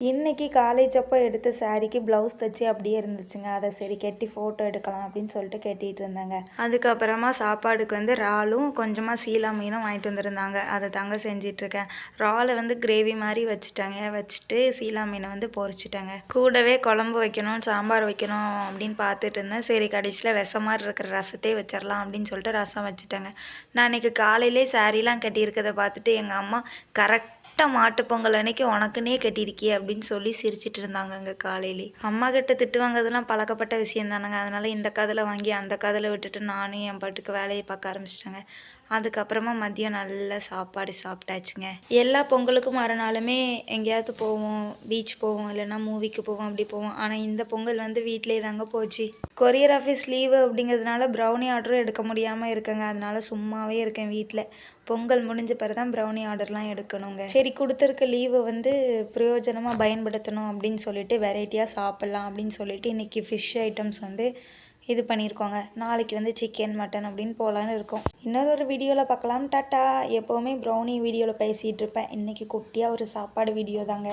இன்றைக்கி காலேஜ் அப்போ எடுத்த சாரீக்கு ப்ளவுஸ் தைச்சி அப்படியே இருந்துச்சுங்க. அதை சரி கட்டி ஃபோட்டோ எடுக்கலாம் அப்படின்னு சொல்லிட்டு கட்டிகிட்டு இருந்தேங்க. அதுக்கப்புறமா சாப்பாடுக்கு வந்து இறாலும் கொஞ்சமாக சீலா மீனும் வாங்கிட்டு வந்துருந்தாங்க. அதை தாங்க செஞ்சிட்ருக்கேன். இறாலை வந்து கிரேவி மாதிரி வச்சுட்டு சீலா மீனை வந்து பொரிச்சிட்டேங்க. கூடவே குழம்பு வைக்கணும், சாம்பார் வைக்கணும் அப்படின்னு பார்த்துட்டு இருந்தேன். சரி கடைசியில் விஷம் மாதிரி இருக்கிற ரசத்தையே வச்சிடலாம் அப்படின்னு சொல்லிட்டு ரசம் வச்சுட்டேங்க. நான் இன்றைக்கி காலையிலே சாரீலாம் கட்டியிருக்கதை பார்த்துட்டு எங்கள் அம்மா கரெக்டாக மாட்டுப்பொங்கல் அன்னைக்கு உனக்குன்னே கட்டியிருக்கியே அப்படின்னு சொல்லி சிரிச்சிட்டு இருந்தாங்கங்க. காலையிலே அம்மா கிட்ட திட்டு வாங்குறதுலாம் பழக்கப்பட்ட விஷயம் தானேங்க. அதனால் இந்த காதில் வாங்கி அந்த காதில் விட்டுட்டு நானும் என் பாட்டுக்கு வேலையை பார்க்க ஆரம்பிச்சிட்டேங்க. அதுக்கப்புறமா மதியம் நல்ல சாப்பாடு சாப்பிட்டாச்சுங்க. எல்லா பொங்கலுக்கும் மறுநாளுமே எங்கேயாவது போவோம், பீச் போவோம், இல்லைன்னா மூவிக்கு போவோம், அப்படி போவோம். ஆனால் இந்த பொங்கல் வந்து வீட்டிலே தாங்க போச்சு. கொரியர் ஆஃபீஸ் லீவு அப்படிங்கிறதுனால ப்ரௌனி ஆர்டரும் எடுக்க முடியாமல் இருக்குங்க. அதனால சும்மாவே இருக்கேன் வீட்டில். பொங்கல் முடிஞ்ச பிறகு தான் ப்ரௌனி ஆர்டர்லாம் எடுக்கணுங்க. சரி கொடுத்துருக்க லீவை வந்து பிரயோஜனமாக பயன்படுத்தணும் அப்படின்னு சொல்லிட்டு வெரைட்டியாக சாப்பிட்லாம் அப்படின்னு சொல்லிட்டு இன்றைக்கி ஃபிஷ் ஐட்டம்ஸ் வந்து இது பண்ணியிருக்கோங்க. நாளைக்கு வந்து சிக்கன் மட்டன் அப்படின்னு போகலான்னு இருக்கோம். இன்னொரு வீடியோவில் பார்க்கலாம். டாட்டா. எப்போவுமே ப்ரௌனி வீடியோவில் பேசிகிட்டு இருப்பேன். இன்றைக்கி குட்டியாக ஒரு சாப்பாடு வீடியோ தாங்க.